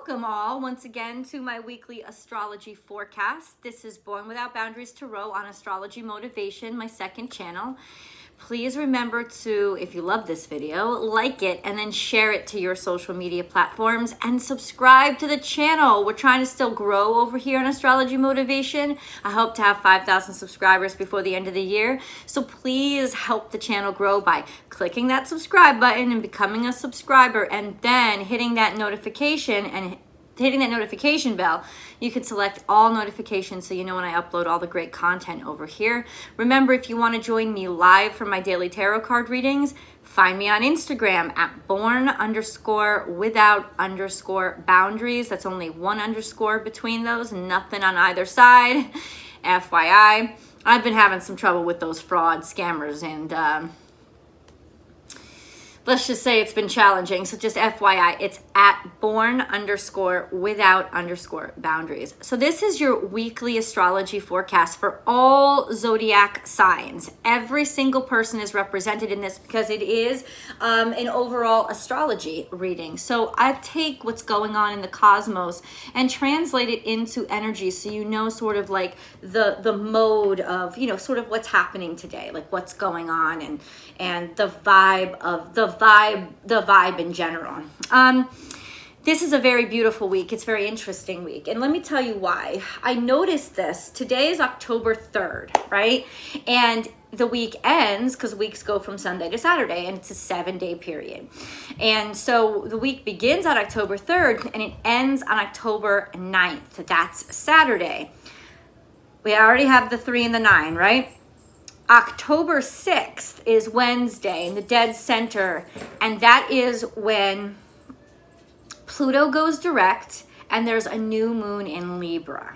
Welcome all once again to my weekly astrology forecast. This is Born Without Boundaries Tarot on Astrology Motivation, my second channel. Please remember to, if you love this video, like it and then share it to your social media platforms and subscribe to the channel. We're trying to still grow over here on Astrology Motivation. I hope to have 5,000 subscribers before the end of the year. So please help the channel grow by clicking that subscribe button and becoming a subscriber, and then hitting that notification bell. You can select all notifications so you know when I upload all the great content over here. Remember, if you want to join me live for my daily tarot card readings, find me on Instagram at born_without_boundaries. That's only one underscore between those, nothing on either side. FYI, I've been having some trouble with those fraud scammers, and let's just say it's been challenging. So just FYI, it's at born_without_boundaries. So this is your weekly astrology forecast for all zodiac signs. Every single person is represented in this because it is an overall astrology reading. So I take what's going on in the cosmos and translate it into energy, so you know sort of like the mode of, you know, sort of what's happening today, like what's going on, and the vibe in general. This is a very beautiful week. It's a very interesting week. And let me tell you why. I noticed this. Today is October 3rd, right? And the week ends, because weeks go from Sunday to Saturday, and it's a 7-day period. And so the week begins on October 3rd, and it ends on October 9th. That's Saturday. We already have the 3 and the 9, right? October 6th is Wednesday in the dead center, and that is when Pluto goes direct and there's a new moon in Libra.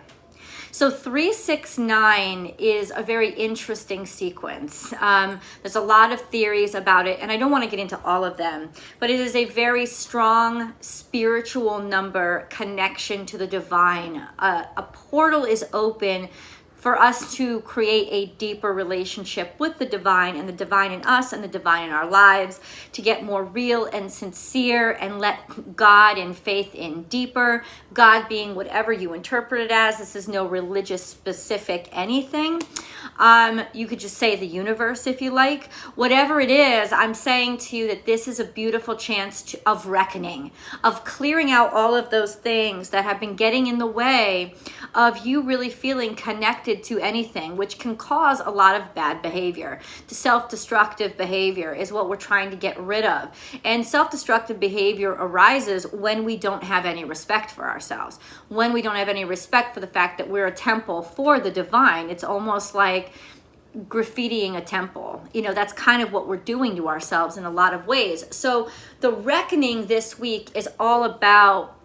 So 369 is a very interesting sequence. There's a lot of theories about it, and I don't want to get into all of them, but it is a very strong spiritual number, connection to the divine. A portal is open for us to create a deeper relationship with the divine, and the divine in us and the divine in our lives, to get more real and sincere and let God and faith in deeper. God being whatever you interpret it as. This is no religious specific anything. You could just say the universe if you like. Whatever it is, I'm saying to you that this is a beautiful chance of reckoning, of clearing out all of those things that have been getting in the way of you really feeling connected to anything, which can cause a lot of bad behavior. The self-destructive behavior is what we're trying to get rid of. And self-destructive behavior arises when we don't have any respect for ourselves, when we don't have any respect for the fact that we're a temple for the divine. It's almost like graffitiing a temple. You know, that's kind of what we're doing to ourselves in a lot of ways. So the reckoning this week is all about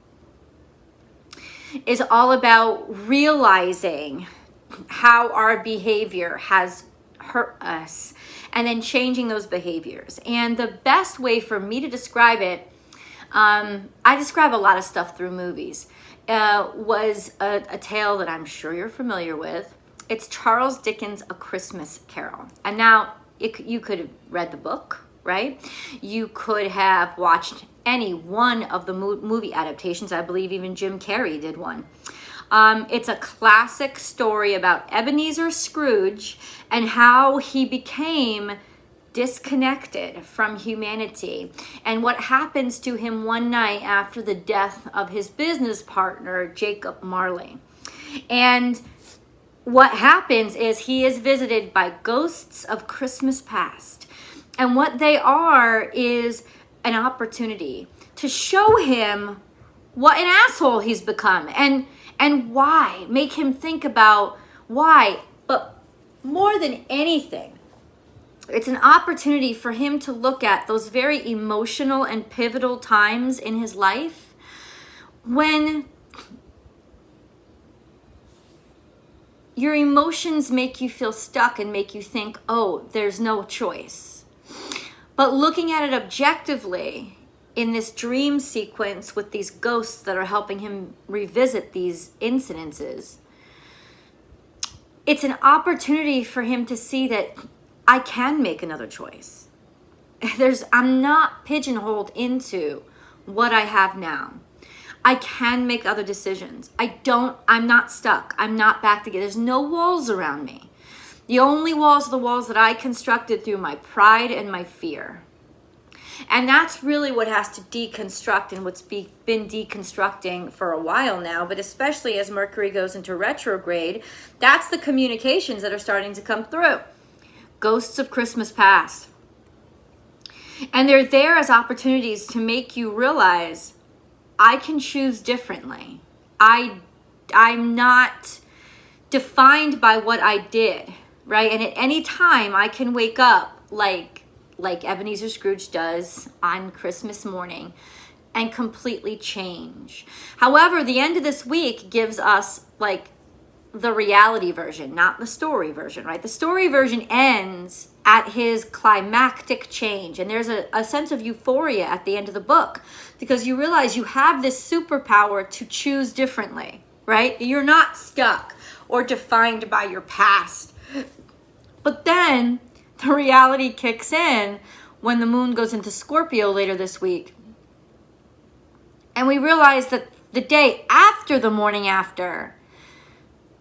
realizing how our behavior has hurt us, and then changing those behaviors. And the best way for me to describe it, I describe a lot of stuff through movies, was a tale that I'm sure you're familiar with. It's Charles Dickens' A Christmas Carol. And now you could have read the book, right? You could have watched any one of the movie adaptations. I believe even Jim Carrey did one. It's a classic story about Ebenezer Scrooge and how he became disconnected from humanity, and what happens to him one night after the death of his business partner, Jacob Marley. And what happens is he is visited by ghosts of Christmas past. And what they are is an opportunity to show him what an asshole he's become, and why, make him think about why. But more than anything, it's an opportunity for him to look at those very emotional and pivotal times in his life when your emotions make you feel stuck and make you think, oh, there's no choice. But looking at it objectively, in this dream sequence with these ghosts that are helping him revisit these incidences, it's an opportunity for him to see that I can make another choice. I'm not pigeonholed into what I have now. I can make other decisions. I'm not stuck. I'm not back together. There's no walls around me. The only walls are the walls that I constructed through my pride and my fear. And that's really what has to deconstruct, and what's been deconstructing for a while now, but especially as Mercury goes into retrograde, that's the communications that are starting to come through. Ghosts of Christmas past. And they're there as opportunities to make you realize, I can choose differently. I'm not defined by what I did, right? And at any time I can wake up like Ebenezer Scrooge does on Christmas morning and completely change. However, the end of this week gives us like the reality version, not the story version, right? The story version ends at his climactic change. And there's a sense of euphoria at the end of the book, because you realize you have this superpower to choose differently, right? You're not stuck or defined by your past. But then the reality kicks in when the moon goes into Scorpio later this week. And we realize that the day after the morning after,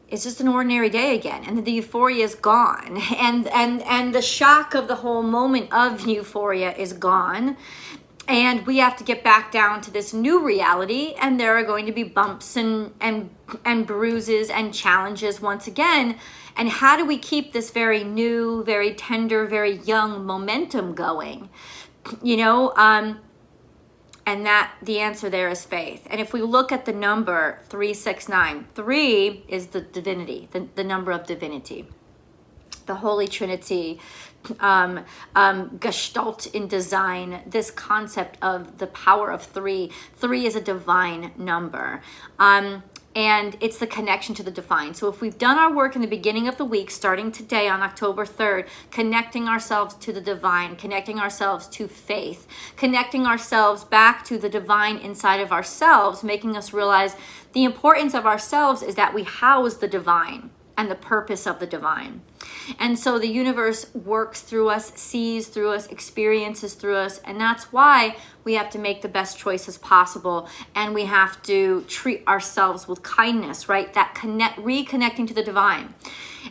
it's just an ordinary day again, and the euphoria is gone, and the shock of the whole moment of euphoria is gone, and we have to get back down to this new reality, and there are going to be bumps and bruises and challenges once again. And how do we keep this very new, very tender, very young momentum going? And that the answer there is faith. And if we look at the number 369, 3 is the divinity, the number of divinity, the Holy Trinity, Gestalt in design, this concept of the power of 3. 3 is a divine number. And it's the connection to the divine. So if we've done our work in the beginning of the week, starting today on October 3rd, connecting ourselves to the divine, connecting ourselves to faith, connecting ourselves back to the divine inside of ourselves, making us realize the importance of ourselves is that we house the divine and the purpose of the divine. And so the universe works through us, sees through us, experiences through us, and that's why we have to make the best choices possible, and we have to treat ourselves with kindness, right? That reconnecting to the divine.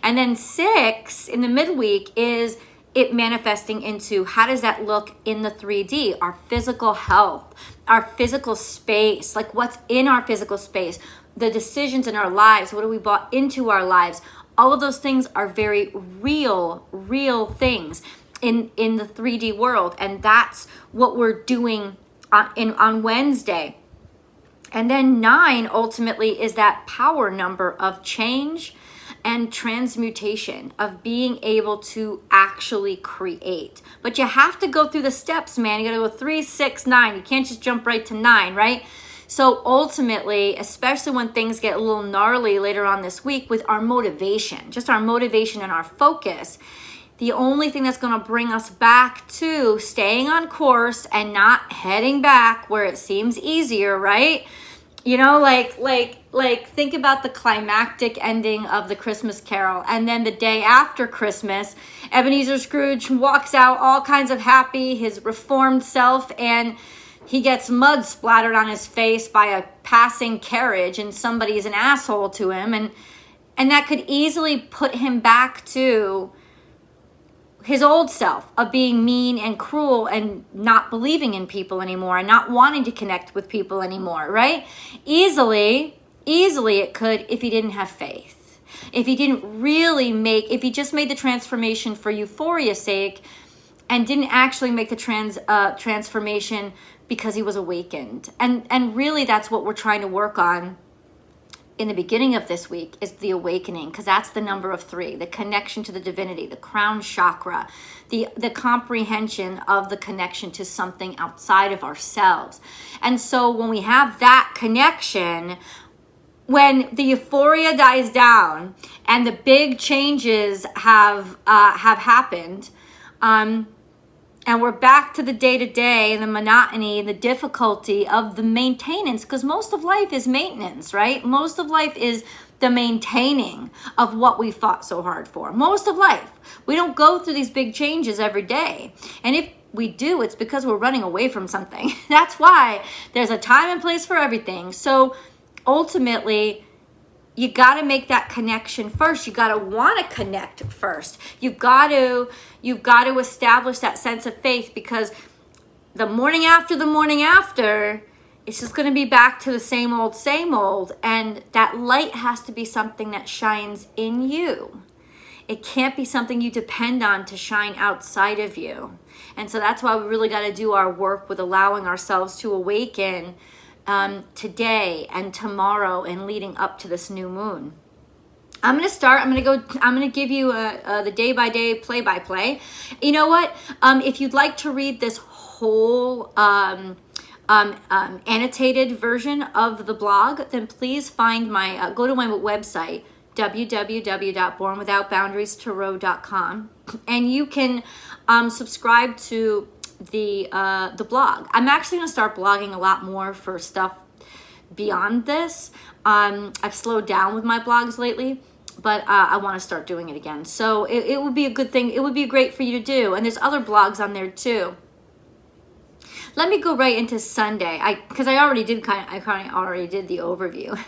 And then 6 in the midweek is it manifesting into how does that look in the 3D, our physical health, our physical space, like what's in our physical space, the decisions in our lives, what do we brought into our lives. All of those things are very real things in the 3D world. And that's what we're doing on Wednesday. And then 9 ultimately is that power number of change and transmutation, of being able to actually create. But you have to go through the steps, man. You got to go 3, 6, 9. You can't just jump right to 9, right? So ultimately, especially when things get a little gnarly later on this week with our motivation, just our motivation and our focus, the only thing that's going to bring us back to staying on course and not heading back where it seems easier, right? Like think about the climactic ending of the Christmas Carol. And then the day after Christmas, Ebenezer Scrooge walks out all kinds of happy, his reformed self, and he gets mud splattered on his face by a passing carriage, and somebody is an asshole to him. And that could easily put him back to his old self of being mean and cruel and not believing in people anymore and not wanting to connect with people anymore, right? Easily it could if he didn't have faith. If he if he just made the transformation for euphoria's sake and didn't actually make the transformation because he was awakened. And really that's what we're trying to work on in the beginning of this week, is the awakening, because that's the number of 3, the connection to the divinity, the crown chakra, the comprehension of the connection to something outside of ourselves. And so when we have that connection, when the euphoria dies down and the big changes have happened, and we're back to the day-to-day and the monotony and the difficulty of the maintenance, because most of life is maintenance, right? Most of life is the maintaining of what we fought so hard for. Most of life. We don't go through these big changes every day. And we do, it's because we're running away from something. That's why there's a time and place for everything. So ultimately, you got to make that connection first. You got to want to connect first. You've got to establish that sense of faith, because the morning after, it's just going to be back to the same old. And that light has to be something that shines in you. It can't be something you depend on to shine outside of you. And so that's why we really got to do our work with allowing ourselves to awaken today and tomorrow and leading up to this new moon. I'm going to give you the day-by-day, play-by-play. You know what? If you'd like to read this whole annotated version of the blog, then please find go to my website, www.bornwithoutboundariestarot.com, and you can subscribe to the blog. I'm actually going to start blogging a lot more for stuff beyond this. I've slowed down with my blogs lately, but I want to start doing it again. So it would be a good thing. It would be great for you to do. And there's other blogs on there too. Let me go right into Sunday, because I already did the overview.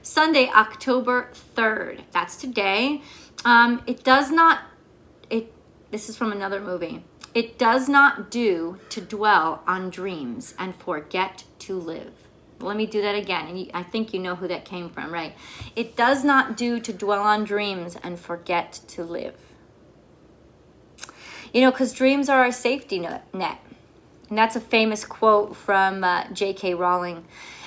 Sunday, October 3rd. That's today. This is from another movie. It does not do to dwell on dreams and forget to live. Let me do that again. And I think you know who that came from, right? It does not do to dwell on dreams and forget to live. Because dreams are our safety net. And that's a famous quote from J.K. Rowling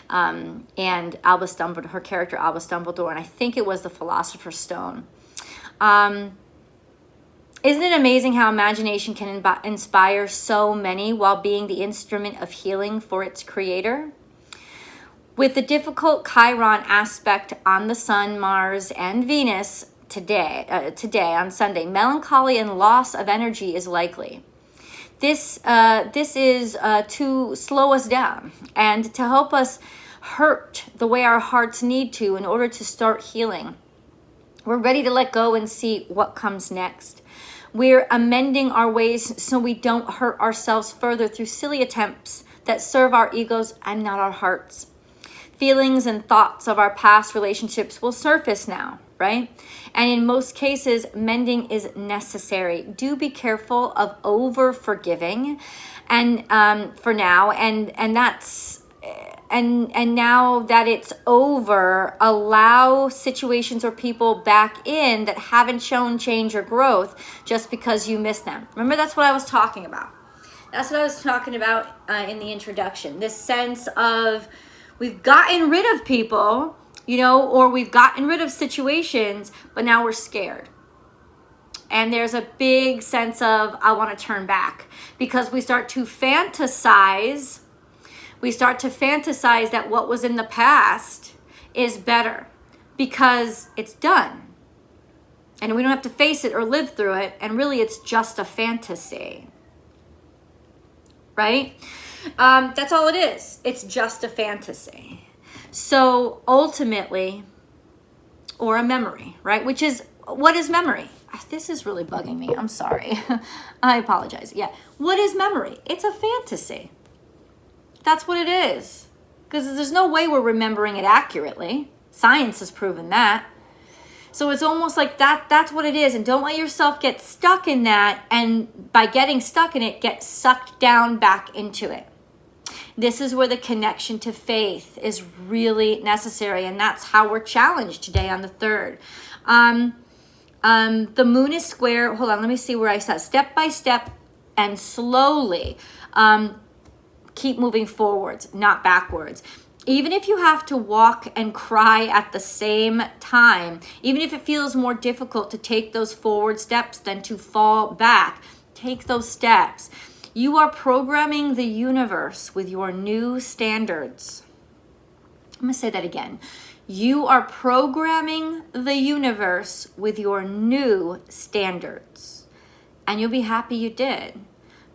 and Albus Dumbledore, her character Albus Dumbledore, and I think it was the Philosopher's Stone. Isn't it amazing how imagination can inspire so many while being the instrument of healing for its creator? With the difficult Chiron aspect on the Sun, Mars, and Venus today on Sunday, melancholy and loss of energy is likely. This is to slow us down and to help us hurt the way our hearts need to in order to start healing. We're ready to let go and see what comes next. We're amending our ways so we don't hurt ourselves further through silly attempts that serve our egos and not our hearts. Feelings and thoughts of our past relationships will surface now, right? And in most cases, mending is necessary. Do be careful of over forgiving, and for now, and now that it's over, allow situations or people back in that haven't shown change or growth just because you miss them. Remember, that's what I was talking about. That's what I was talking about in the introduction. This sense of we've gotten rid of people, or we've gotten rid of situations, but now we're scared. And there's a big sense of, I want to turn back, because we start to fantasize that what was in the past is better because it's done. And we don't have to face it or live through it. And really, it's just a fantasy. Right? That's all it is. It's just a fantasy. So ultimately, or a memory, right? Which is, what is memory? This is really bugging me. I'm sorry. I apologize. Yeah. What is memory? It's a fantasy. That's what it is. Because there's no way we're remembering it accurately. Science has proven that. So it's almost like that's what it is. And don't let yourself get stuck in that. And by getting stuck in it, get sucked down back into it. This is where the connection to faith is really necessary. And that's how we're challenged today on the 3rd. The moon is square. Hold on, let me see where I said. Step by step and slowly keep moving forwards, not backwards. Even if you have to walk and cry at the same time, even if it feels more difficult to take those forward steps than to fall back, take those steps. You are programming the universe with your new standards. I'm going to say that again. You are programming the universe with your new standards. And you'll be happy you did.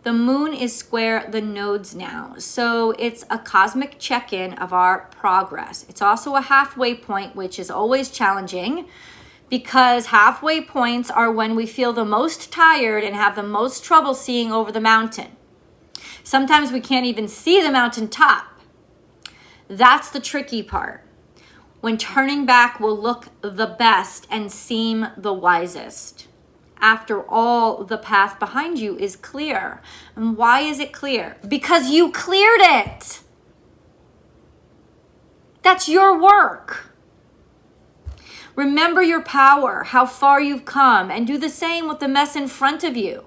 The moon is square the nodes now. So it's a cosmic check-in of our progress. It's also a halfway point, which is always challenging because halfway points are when we feel the most tired and have the most trouble seeing over the mountain. Sometimes we can't even see the mountain top. That's the tricky part. When turning back will look the best and seem the wisest. After all, the path behind you is clear. And why is it clear? Because you cleared it. That's your work. Remember your power, how far you've come, and do the same with the mess in front of you.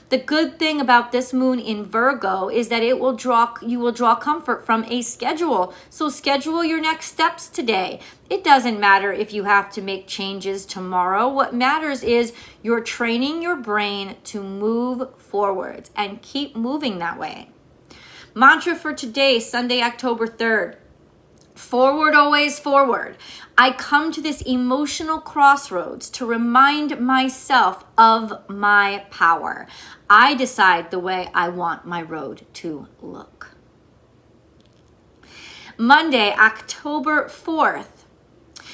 The good thing about this moon in Virgo is that you will draw comfort from a schedule. So schedule your next steps today. It doesn't matter if you have to make changes tomorrow. What matters is you're training your brain to move forward and keep moving that way. Mantra for today, Sunday, October 3rd. Forward, always forward. I come to this emotional crossroads to remind myself of my power. I decide the way I want my road to look. Monday, October 4th.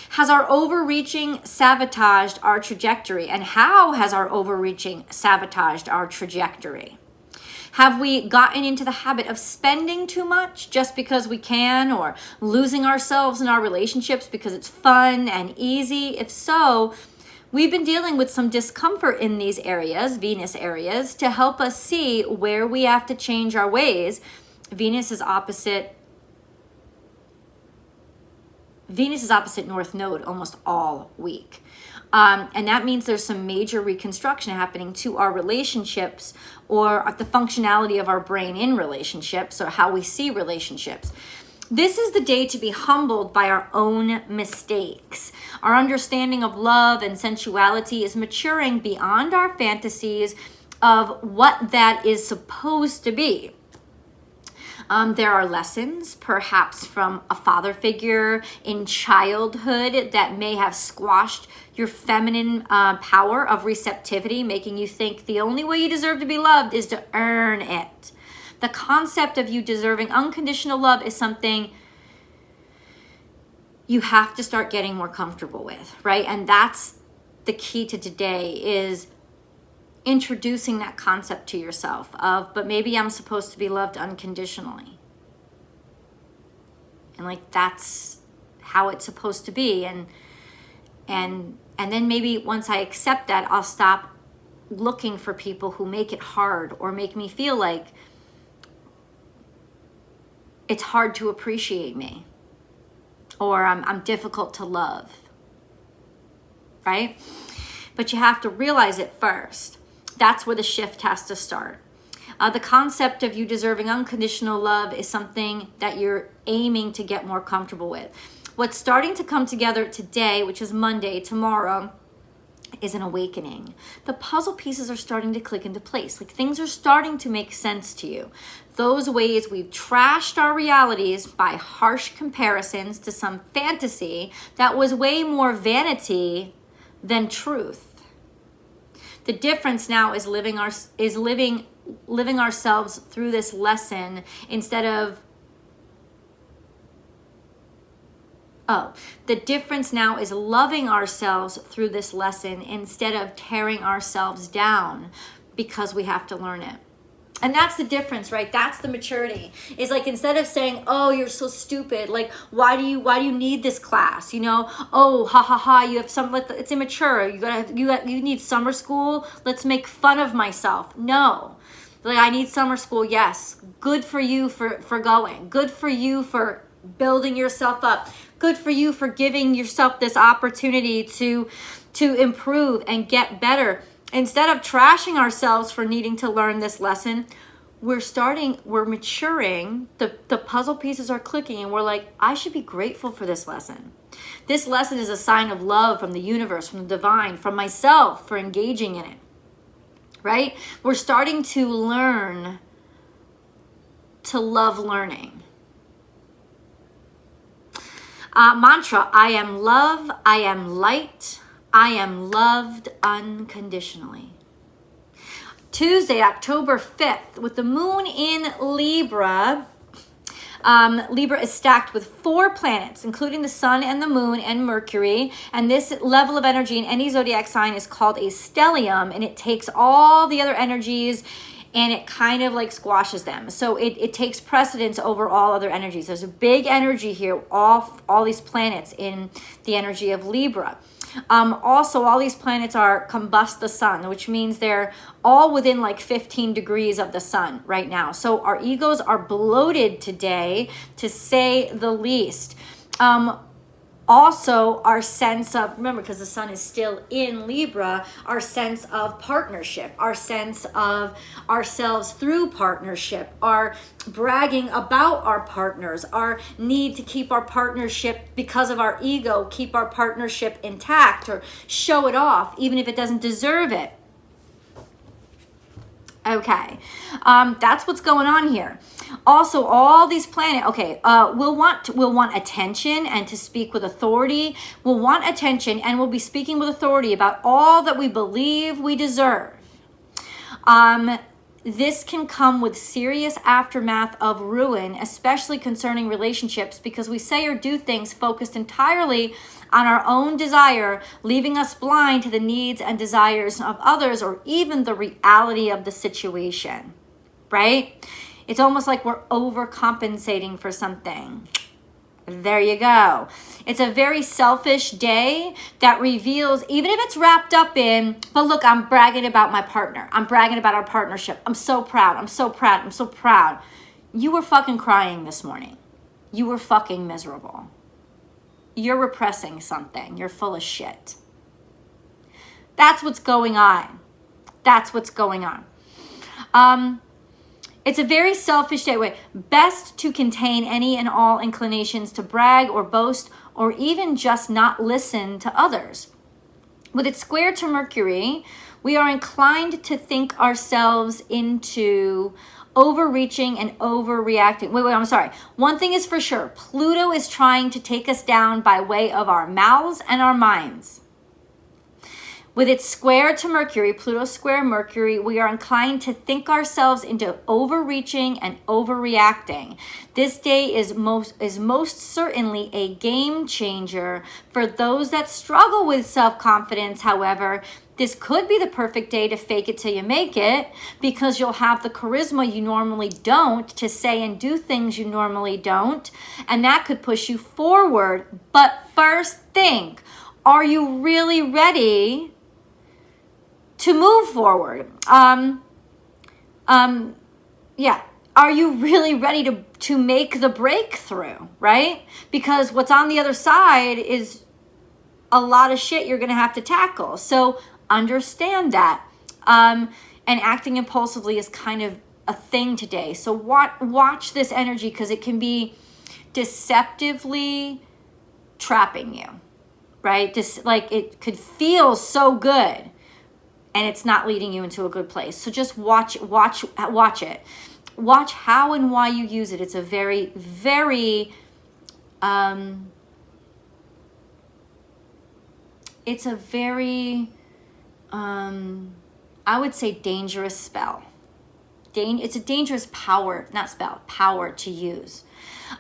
Has our overreaching sabotaged our trajectory? And how has our overreaching sabotaged our trajectory? Have we gotten into the habit of spending too much just because we can, or losing ourselves in our relationships because it's fun and easy? If so, we've been dealing with some discomfort in these areas, Venus areas, to help us see where we have to change our ways. Venus is opposite North Node almost all week. And that means there's some major reconstruction happening to our relationships, or the functionality of our brain in relationships, or how we see relationships. This is the day to be humbled by our own mistakes. Our understanding of love and sensuality is maturing beyond our fantasies of what that is supposed to be. There are lessons, perhaps from a father figure in childhood, that may have squashed your feminine power of receptivity, making you think the only way you deserve to be loved is to earn it. The concept of you deserving unconditional love is something you have to start getting more comfortable with, right? And that's the key to today, is introducing that concept to yourself of, but maybe I'm supposed to be loved unconditionally. And like, that's how it's supposed to be. And then maybe once I accept that, I'll stop looking for people who make it hard or make me feel like it's hard to appreciate me, or I'm difficult to love, right? But you have to realize it first. That's where the shift has to start. The concept of you deserving unconditional love is something that you're aiming to get more comfortable with. What's starting to come together today, which is Monday, tomorrow, is an awakening. The puzzle pieces are starting to click into place. Like, things are starting to make sense to you. Those ways we've trashed our realities by harsh comparisons to some fantasy that was way more vanity than truth. The difference now is living ourselves through this lesson instead of the difference now is loving ourselves through this lesson instead of tearing ourselves down because we have to learn it. And that's the difference, right? That's the maturity. Is like, instead of saying, "Oh, you're so stupid. Like, why do you need this class? You know, oh, ha ha ha. You have it's immature. You need summer school. Let's make fun of myself." No, like, I need summer school. Yes, good for you for going. Good for you for building yourself up. Good for you for giving yourself this opportunity to improve and get better. Instead of trashing ourselves for needing to learn this lesson, we're maturing, the puzzle pieces are clicking, and we're like, I should be grateful for this lesson. This lesson is a sign of love from the universe, from the divine, from myself, for engaging in it, right? We're starting to learn to love learning. Mantra, I am love, I am light, I am loved unconditionally. Tuesday, October 5th, with the moon in Libra, Libra is stacked with 4 planets, including the sun and the moon and Mercury. And this level of energy in any zodiac sign is called a stellium, and it takes all the other energies and it kind of like squashes them. So it takes precedence over all other energies. There's a big energy here, all these planets in the energy of Libra. Also, all these planets are combust the sun, which means they're all within like 15 degrees of the sun right now. So our egos are bloated today, to say the least. Also, our sense of, remember, because the sun is still in Libra, our sense of partnership, our sense of ourselves through partnership, our bragging about our partners, our need to keep our partnership because of our ego, keep our partnership intact or show it off, even if it doesn't deserve it. Okay, that's what's going on here. Also, all these planets, okay, we'll want attention and to speak with authority. We'll want attention and we'll be speaking with authority about all that we believe we deserve. This can come with serious aftermath of ruin, especially concerning relationships, because we say or do things focused entirely on our own desire, leaving us blind to the needs and desires of others or even the reality of the situation, right? It's almost like we're overcompensating for something. There you go. It's a very selfish day that reveals, even if it's wrapped up in, but look, I'm bragging about my partner. I'm bragging about our partnership. I'm so proud. I'm so proud. I'm so proud. You were fucking crying this morning. You were fucking miserable. You're repressing something. You're full of shit. That's what's going on. That's what's going on. It's a very selfish day. Wait, best to contain any and all inclinations to brag or boast or even just not listen to others. With it square to Mercury, we are inclined to think ourselves into overreaching and overreacting. Wait, I'm sorry. One thing is for sure. Pluto is trying to take us down by way of our mouths and our minds. With its square to Mercury, Pluto square Mercury, we are inclined to think ourselves into overreaching and overreacting. This day is most certainly a game changer for those that struggle with self-confidence. However, this could be the perfect day to fake it till you make it, because you'll have the charisma you normally don't to say and do things you normally don't, and that could push you forward. But first think, are you really ready to move forward? Yeah. Are you really ready to make the breakthrough, right? Because what's on the other side is a lot of shit you're going to have to tackle. So understand that. And acting impulsively is kind of a thing today. So watch this energy, because it can be deceptively trapping you, right? Just like it could feel so good, and it's not leading you into a good place. So just watch it. Watch how and why you use it. It's a very, very, I would say dangerous spell. It's a dangerous power to use.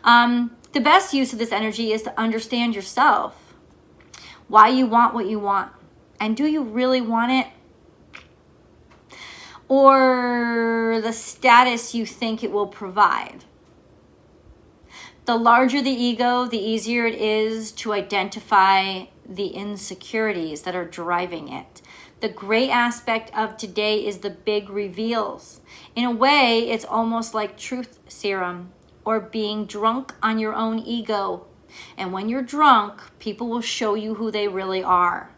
The best use of this energy is to understand yourself, why you want what you want, and do you really want it? Or the status you think it will provide. The larger the ego, the easier it is to identify the insecurities that are driving it. The great aspect of today is the big reveals. In a way, it's almost like truth serum or being drunk on your own ego. And when you're drunk, people will show you who they really are,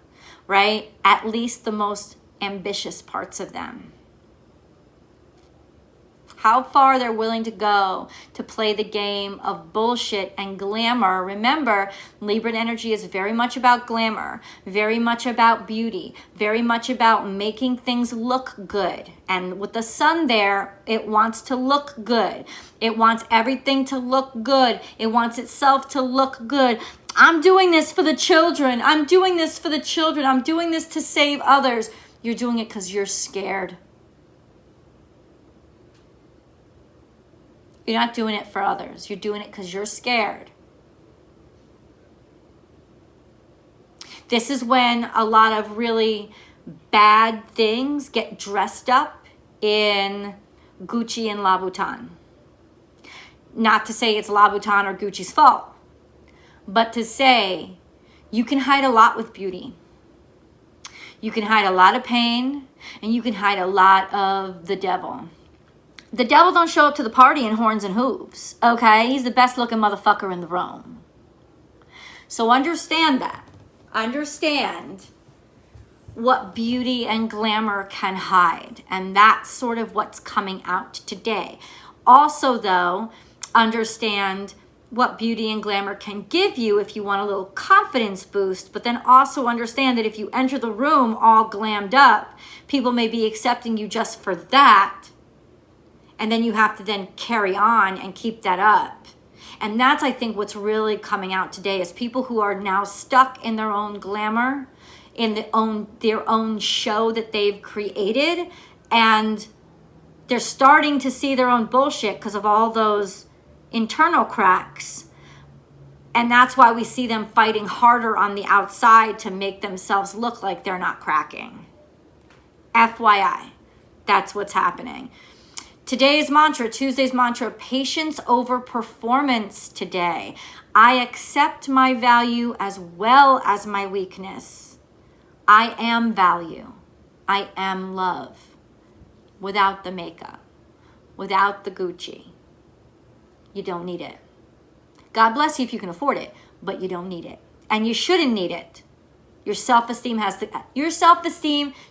right? At least the most ambitious parts of them. How far they're willing to go to play the game of bullshit and glamour. Remember, Libra energy is very much about glamour, very much about beauty, very much about making things look good. And with the sun there, it wants to look good. It wants everything to look good. It wants itself to look good. I'm doing this for the children. I'm doing this for the children. I'm doing this to save others. You're doing it because you're scared. You're not doing it for others. You're doing it because you're scared. This is when a lot of really bad things get dressed up in Gucci and Louboutin. Not to say it's Louboutin or Gucci's fault, but to say you can hide a lot with beauty. You can hide a lot of pain, and you can hide a lot of the devil. The devil don't show up to the party in horns and hooves, okay? He's the best looking motherfucker in the room. So understand that. Understand what beauty and glamour can hide. And that's sort of what's coming out today. Also, though, understand what beauty and glamour can give you if you want a little confidence boost, but then also understand that if you enter the room all glammed up, people may be accepting you just for that. And then you have to then carry on and keep that up. And that's, I think, what's really coming out today is people who are now stuck in their own glamour, in their own show that they've created, and they're starting to see their own bullshit because of all those internal cracks. And that's why we see them fighting harder on the outside to make themselves look like they're not cracking. FYI, that's what's happening. Today's mantra, Tuesday's mantra, patience over performance today. I accept my value as well as my weakness. I am value. I am love. Without the makeup, without the Gucci. You don't need it. God bless you if you can afford it, but you don't need it. And you shouldn't need it. Your self-esteem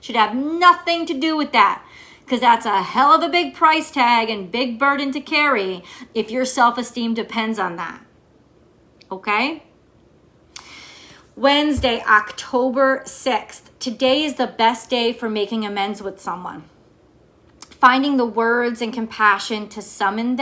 should have nothing to do with that. Because that's a hell of a big price tag and big burden to carry if your self-esteem depends on that. Okay? Wednesday, October 6th. Today is the best day for making amends with someone. Finding the words and compassion to summon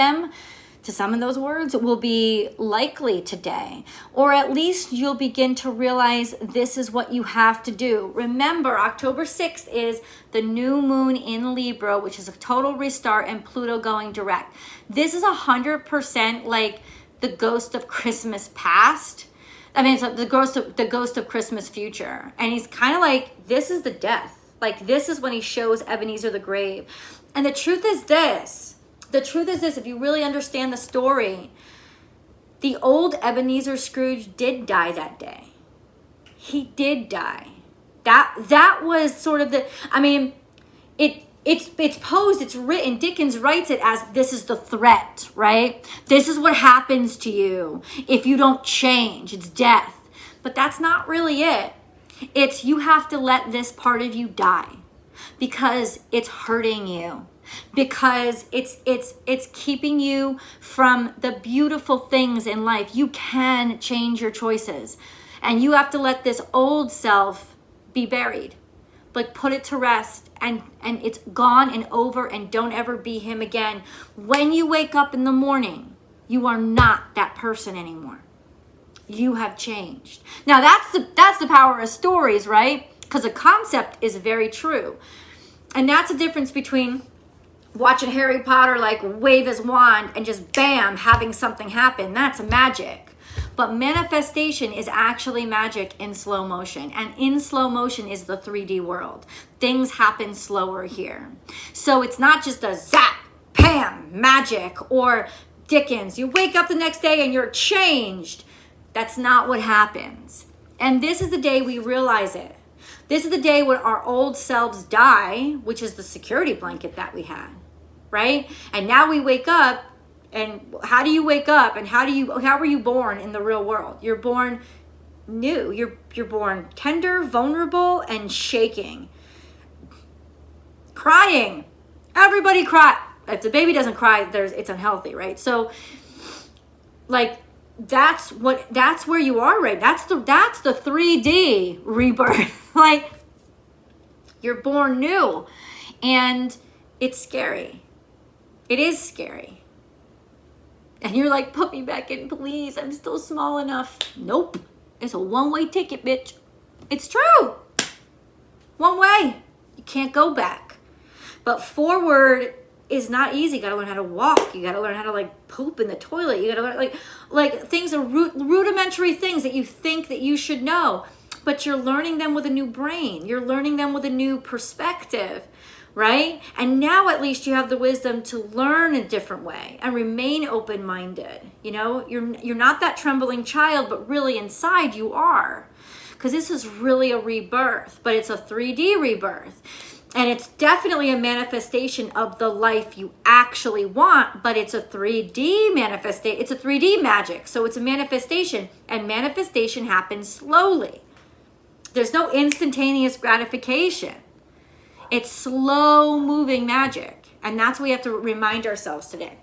those words will be likely today. Or at least you'll begin to realize this is what you have to do. Remember, October 6th is the new moon in Libra, which is a total restart, and Pluto going direct. This is 100% like the ghost of Christmas past. I mean, it's the ghost of Christmas future. And he's kind of like, this is the death. Like, this is when he shows Ebenezer the grave. And the truth is this, if you really understand the story, the old Ebenezer Scrooge did die that day. He did die. That was sort of it's posed, it's written, Dickens writes it as this is the threat, right? This is what happens to you if you don't change, it's death. But that's not really it. It's you have to let this part of you die because it's hurting you. Because it's keeping you from the beautiful things in life. You can change your choices. And you have to let this old self be buried. Like put it to rest and it's gone and over and don't ever be him again. When you wake up in the morning, you are not that person anymore. You have changed. Now that's the power of stories, right? Because the concept is very true. And that's the difference between watching Harry Potter like wave his wand and just bam, having something happen. That's magic. But manifestation is actually magic in slow motion. And in slow motion is the 3D world. Things happen slower here. So it's not just a zap, pam, magic or Dickens. You wake up the next day and you're changed. That's not what happens. And this is the day we realize it. This is the day when our old selves die, which is the security blanket that we had. Right? And now we wake up, and how do you wake up? And how were you born in the real world? You're born new. You're born tender, vulnerable, and shaking. Crying. Everybody cry. If the baby doesn't cry, it's unhealthy, right? So like that's where you are, right? That's the 3D rebirth. Like you're born new. And it's scary. It is scary. And you're like, put me back in, please. I'm still small enough. Nope. It's a one-way ticket, bitch. It's true. One way. You can't go back. But forward is not easy. You got to learn how to walk. You got to learn how to like poop in the toilet. You got to learn like things are rudimentary things that you think that you should know, but you're learning them with a new brain. You're learning them with a new perspective, right? And now at least you have the wisdom to learn a different way and remain open-minded. You know, you're not that trembling child, but really inside you are. Because this is really a rebirth, but it's a 3D rebirth. And it's definitely a manifestation of the life you actually want, but it's a 3D manifestation. It's a 3D magic. So it's a manifestation, and manifestation happens slowly. There's no instantaneous gratification. It's slow moving magic. And that's what we have to remind ourselves today.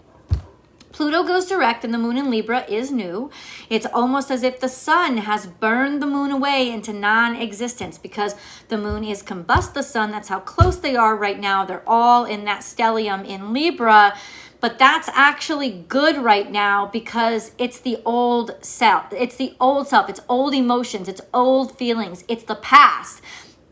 Pluto goes direct and the moon in Libra is new. It's almost as if the sun has burned the moon away into non-existence because the moon is combust the sun. That's how close they are right now. They're all in that stellium in Libra. But that's actually good right now because it's the old self. It's the old self. It's old emotions. It's old feelings. It's the past.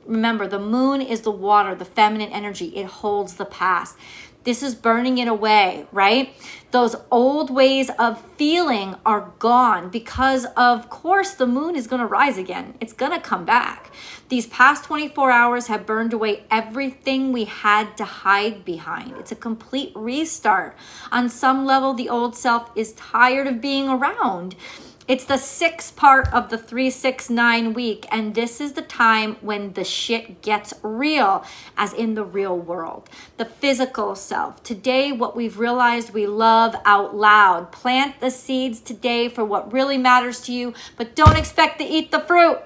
Remember, the moon is the water, the feminine energy. It holds the past. This is burning it away, right? Those old ways of feeling are gone because, of course, the moon is going to rise again. It's going to come back. These past 24 hours have burned away everything we had to hide behind. It's a complete restart. On some level, the old self is tired of being around. It's the 6th part of the 3-6-9 week, and this is the time when the shit gets real, as in the real world. The physical self. Today, what we've realized we love out loud. Plant the seeds today for what really matters to you, but don't expect to eat the fruit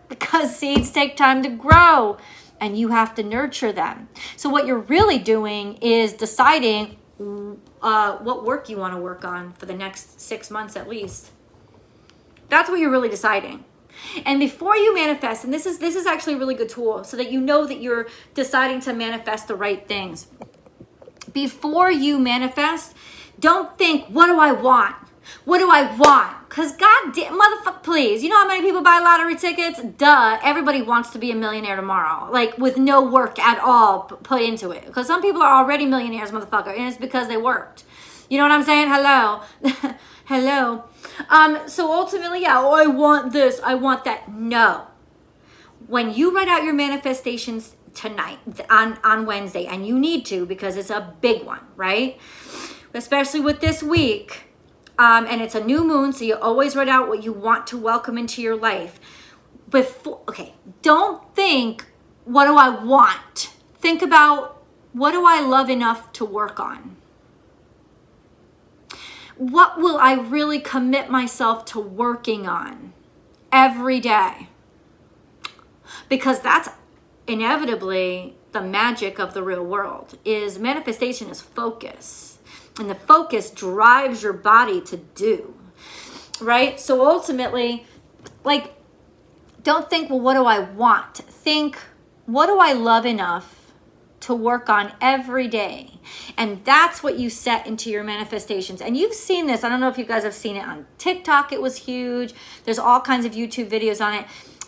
because seeds take time to grow, and you have to nurture them. So what you're really doing is deciding what work you want to work on for the next 6 months at least. That's what you're really deciding. And before you manifest, and this is actually a really good tool so that you know that you're deciding to manifest the right things. Before you manifest, don't think, what do I want? What do I want? Because goddamn, motherfucker, please. You know how many people buy lottery tickets? Duh. Everybody wants to be a millionaire tomorrow. Like with no work at all put into it. Because some people are already millionaires, motherfucker. And it's because they worked. You know what I'm saying? Hello. Hello. So ultimately, yeah, oh, I want this, I want that. No. When you write out your manifestations tonight, on Wednesday, and you need to because it's a big one, right? Especially with this week, and it's a new moon, so you always write out what you want to welcome into your life. Don't think, what do I want? Think about, what do I love enough to work on? What will I really commit myself to working on every day? Because that's inevitably the magic of the real world. Is manifestation is focus. And the focus drives your body to do. Right? So ultimately, like, don't think, well, what do I want? Think, what do I love enough to work on every day? And that's what you set into your manifestations. And you've seen this. I don't know if you guys have seen it on TikTok. It was huge. There's all kinds of YouTube videos on it.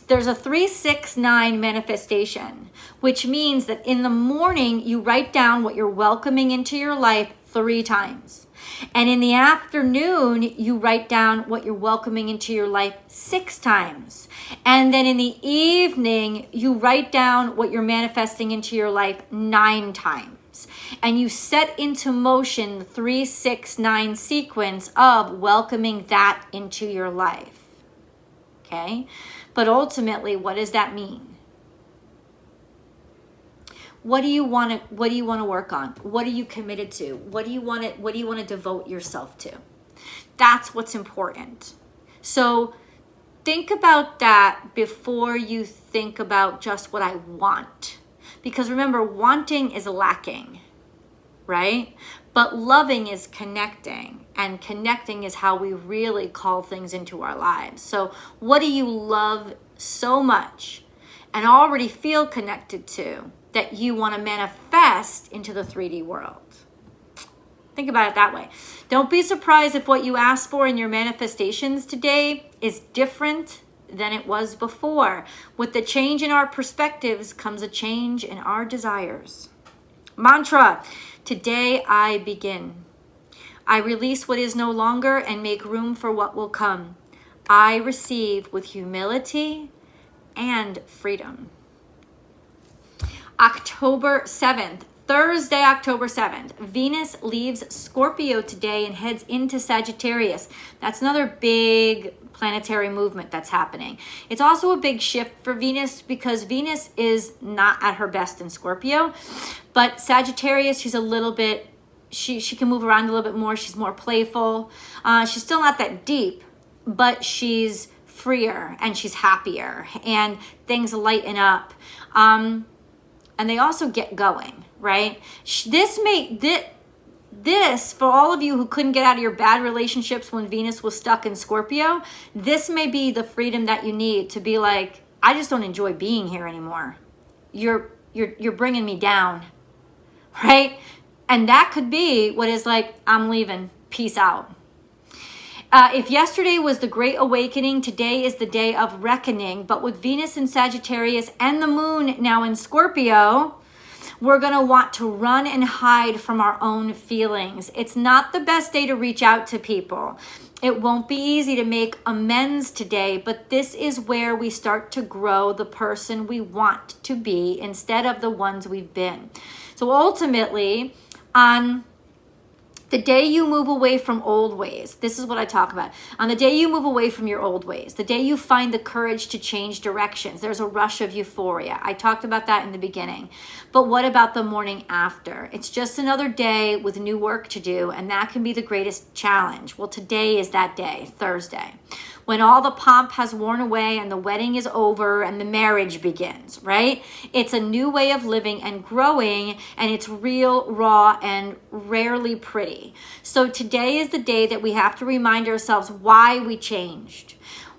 There's a 3-6-9 manifestation, which means that in the morning, you write down what you're welcoming into your life 3 times. And in the afternoon, you write down what you're welcoming into your life 6 times. And then in the evening, you write down what you're manifesting into your life 9 times. And you set into motion the 3-6-9 sequence of welcoming that into your life. Okay? But ultimately, what does that mean? What do you want to work on? What are you committed to? What do you want to devote yourself to? That's what's important. So think about that before you think about just what I want. Because remember, wanting is lacking, right? But loving is connecting, and connecting is how we really call things into our lives. So what do you love so much and already feel connected to that you want to manifest into the 3D world? Think about it that way. Don't be surprised if what you ask for in your manifestations today is different than it was before. With the change in our perspectives comes a change in our desires. Mantra: Today I begin. I release what is no longer and make room for what will come. I receive with humility and freedom. October 7th, Thursday, October 7th, Venus leaves Scorpio today and heads into Sagittarius. That's another big planetary movement that's happening. It's also a big shift for Venus because Venus is not at her best in Scorpio, but Sagittarius, she's a little bit, she can move around a little bit more. She's more playful. She's still not that deep, but she's freer and she's happier and things lighten up. And they also get going, right? This, for all of you who couldn't get out of your bad relationships when Venus was stuck in Scorpio, this may be the freedom that you need to be like, I just don't enjoy being here anymore. You're bringing me down, right? And that could be what is like, I'm leaving, peace out. If yesterday was the Great Awakening, today is the day of reckoning. But with Venus in Sagittarius and the moon now in Scorpio, we're going to want to run and hide from our own feelings. It's not the best day to reach out to people. It won't be easy to make amends today, but this is where we start to grow the person we want to be instead of the ones we've been. So ultimately, on the day you move away from old ways, this is what I talk about. On the day you move away from your old ways, the day you find the courage to change directions, there's a rush of euphoria. I talked about that in the beginning. But what about the morning after? It's just another day with new work to do, and that can be the greatest challenge. Well, today is that day, Thursday, when all the pomp has worn away and the wedding is over and the marriage begins, right? It's a new way of living and growing, and it's real, raw, and rarely pretty. So today is the day that we have to remind ourselves why we changed,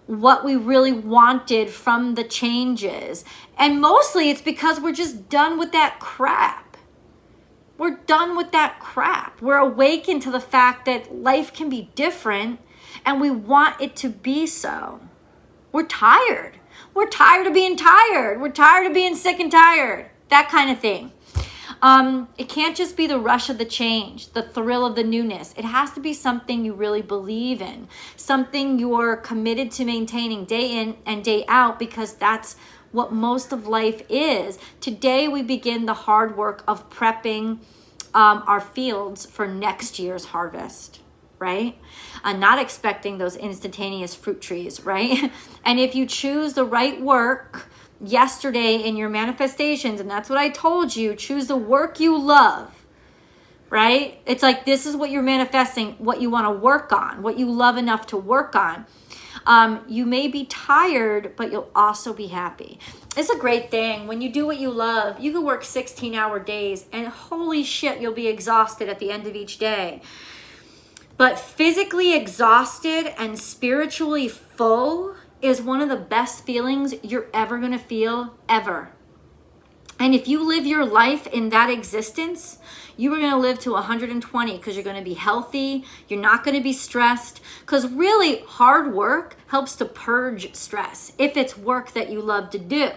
what we really wanted from the changes. And mostly it's because we're just done with that crap. We're done with that crap. We're awakened to the fact that life can be different and we want it to be so. We're tired. We're tired of being tired. We're tired of being sick and tired. That kind of thing. It can't just be the rush of the change, the thrill of the newness. It has to be something you really believe in, something you're committed to maintaining day in and day out, because that's what most of life is. Today we begin the hard work of prepping our fields for next year's harvest, right? Not expecting those instantaneous fruit trees, right? And if you choose the right work yesterday in your manifestations, and that's what I told you, choose the work you love, right? It's like, this is what you're manifesting, what you want to work on, what you love enough to work on. You may be tired, but you'll also be happy. It's a great thing. When you do what you love, you can work 16-hour days and holy shit, you'll be exhausted at the end of each day. But physically exhausted and spiritually full is one of the best feelings you're ever going to feel, ever. And if you live your life in that existence, you are going to live to 120 because you're going to be healthy. You're not going to be stressed, because really hard work helps to purge stress if it's work that you love to do,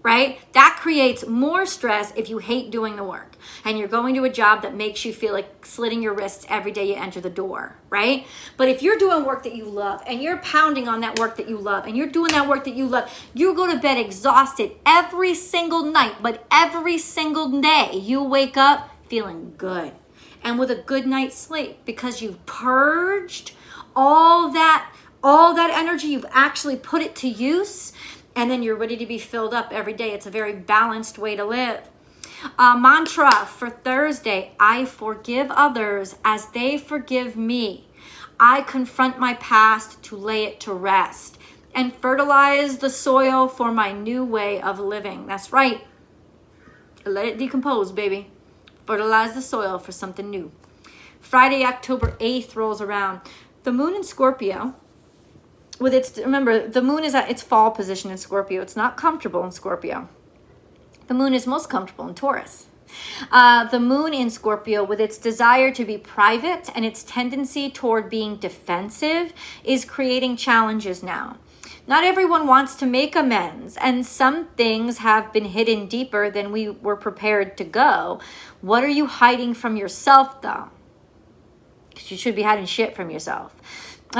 right? That creates more stress if you hate doing the work and you're going to a job that makes you feel like slitting your wrists every day you enter the door, right? But if you're doing work that you love and you're pounding on that work that you love and you're doing that work that you love, you go to bed exhausted every single night, but every single day you wake up feeling good and with a good night's sleep because you've purged all that energy. You've actually put it to use, and then you're ready to be filled up every day. It's a very balanced way to live. Mantra for Thursday: I forgive others as they forgive me. I confront my past to lay it to rest and fertilize the soil for my new way of living. That's right. Let it decompose, baby. Fertilize the soil for something new. Friday, October 8th rolls around. The moon in Scorpio, remember, the moon is at its fall position in Scorpio. It's not comfortable in Scorpio. The moon is most comfortable in Taurus. The moon in Scorpio, with its desire to be private and its tendency toward being defensive, is creating challenges now. Not everyone wants to make amends, and some things have been hidden deeper than we were prepared to go. What are you hiding from yourself, though? Because you should be hiding shit from yourself.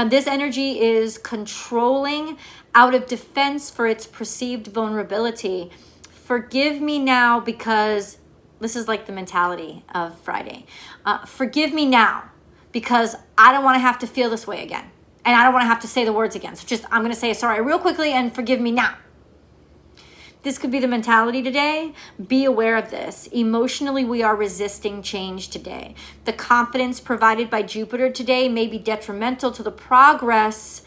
This energy is controlling out of defense for its perceived vulnerability. Forgive me now, because this is like the mentality of Friday. Forgive me now because I don't want to have to feel this way again. And I don't want to have to say the words again. So I'm going to say sorry real quickly and forgive me now. This could be the mentality today. Be aware of this. Emotionally, we are resisting change today. The confidence provided by Jupiter today may be detrimental to the progress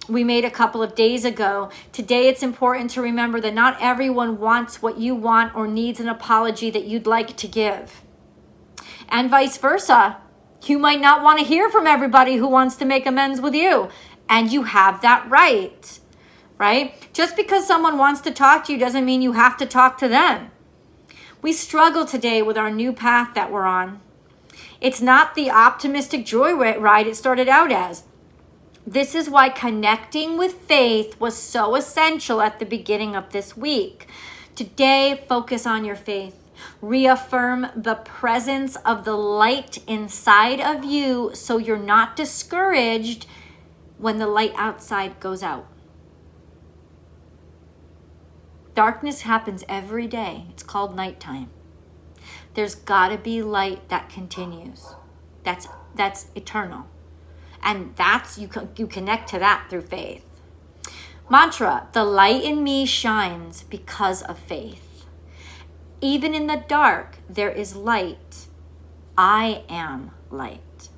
we made a couple of days ago. Today, it's important to remember that not everyone wants what you want or needs an apology that you'd like to give. And vice versa. You might not want to hear from everybody who wants to make amends with you. And you have that right, right? Just because someone wants to talk to you doesn't mean you have to talk to them. We struggle today with our new path that we're on. It's not the optimistic joy ride it started out as. This is why connecting with faith was so essential at the beginning of this week. Today, focus on your faith. Reaffirm the presence of the light inside of you so you're not discouraged when the light outside goes out. Darkness happens every day. It's called nighttime. There's got to be light that continues. That's eternal. And you connect to that through faith. Mantra, the light in me shines because of faith. Even in the dark, there is light. I am light.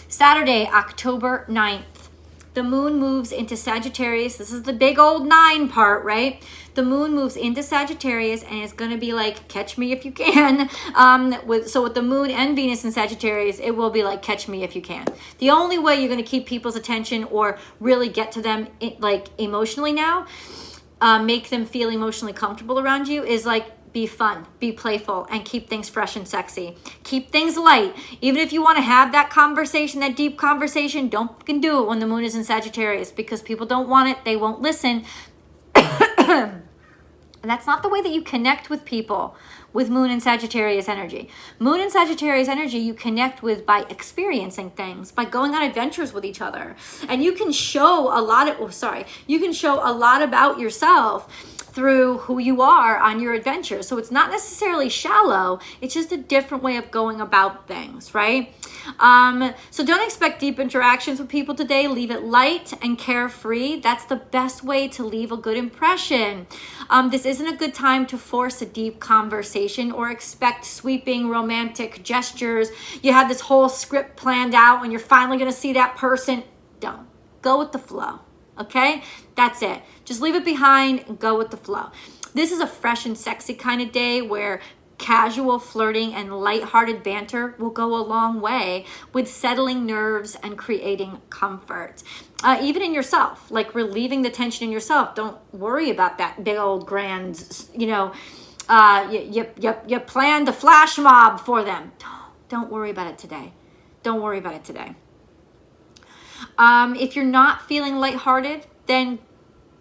Saturday, October 9th. The moon moves into Sagittarius. This is the big old 9 part, right? The moon moves into Sagittarius and it's going to be like, catch me if you can. With the moon and Venus in Sagittarius, it will be like, catch me if you can. The only way you're going to keep people's attention or really get to them like emotionally now, make them feel emotionally comfortable around you is like, be fun, be playful, and keep things fresh and sexy. Keep things light. Even if you want to have that conversation, that deep conversation, don't fucking do it when the moon is in Sagittarius because people don't want it. They won't listen. And that's not the way that you connect with people with moon and Sagittarius energy. Moon and Sagittarius energy you connect with by experiencing things, by going on adventures with each other. And you can show a lot about yourself through who you are on your adventure. So it's not necessarily shallow. It's just a different way of going about things, right? So don't expect deep interactions with people today. Leave it light and carefree. That's the best way to leave a good impression. This isn't a good time to force a deep conversation or expect sweeping romantic gestures. You have this whole script planned out and you're finally going to see that person. Don't. Go with the flow. Okay? That's it. Just leave it behind and go with the flow. This is a fresh and sexy kind of day where casual flirting and lighthearted banter will go a long way with settling nerves and creating comfort. Even in yourself, like relieving the tension in yourself. Don't worry about that big old grand, you planned a flash mob for them. Don't worry about it today. Don't worry about it today. If you're not feeling lighthearted, then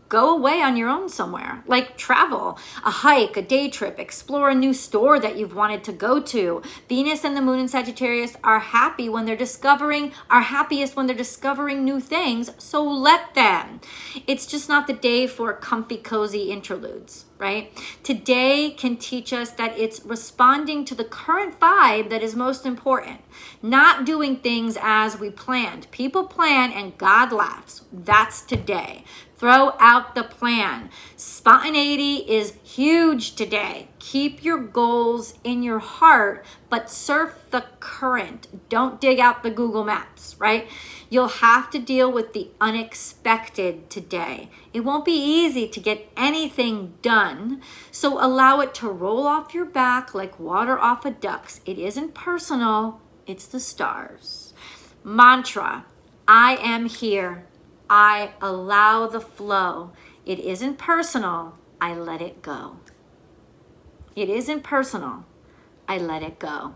go away on your own somewhere, like travel, a hike, a day trip, explore a new store that you've wanted to go to. Venus and the moon in Sagittarius are happiest when they're discovering new things, so let them. It's just not the day for comfy, cozy interludes, right? Today can teach us that it's responding to the current vibe that is most important, not doing things as we planned. People plan and God laughs. That's today. Throw out the plan. Spontaneity is huge today. Keep your goals in your heart, but surf the current. Don't dig out the Google Maps, right? You'll have to deal with the unexpected today. It won't be easy to get anything done, so allow it to roll off your back like water off a duck's. It isn't personal, it's the stars. Mantra, I am here. I allow the flow. It isn't personal. I let it go. It isn't personal. I let it go.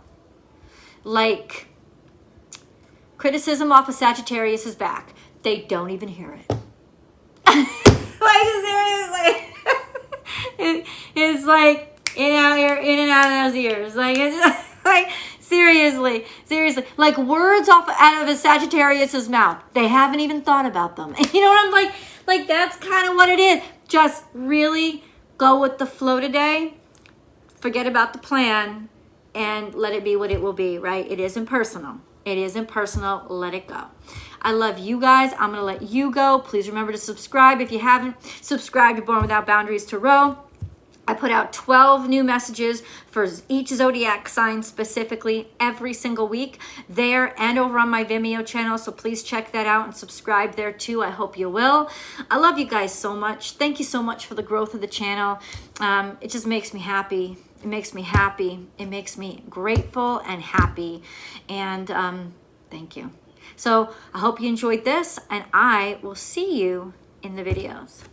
Like criticism off of Sagittarius's back. They don't even hear it. Like seriously. It's like in and out of those ears. Like it's like seriously. Like words out of a Sagittarius's mouth. They haven't even thought about them. You know what I'm like? Like that's kind of what it is. Just really go with the flow today. Forget about the plan and let it be what it will be, right? It isn't personal. It isn't personal. Let it go. I love you guys. I'm going to let you go. Please remember to subscribe if you haven't subscribed to Born Without Boundaries Tarot. I put out 12 new messages for each zodiac sign specifically every single week there and over on my Vimeo channel. So please check that out and subscribe there too. I hope you will. I love you guys so much. Thank you so much for the growth of the channel. It just makes me happy. It makes me happy. It makes me grateful and happy. And thank you. So I hope you enjoyed this, and I will see you in the videos.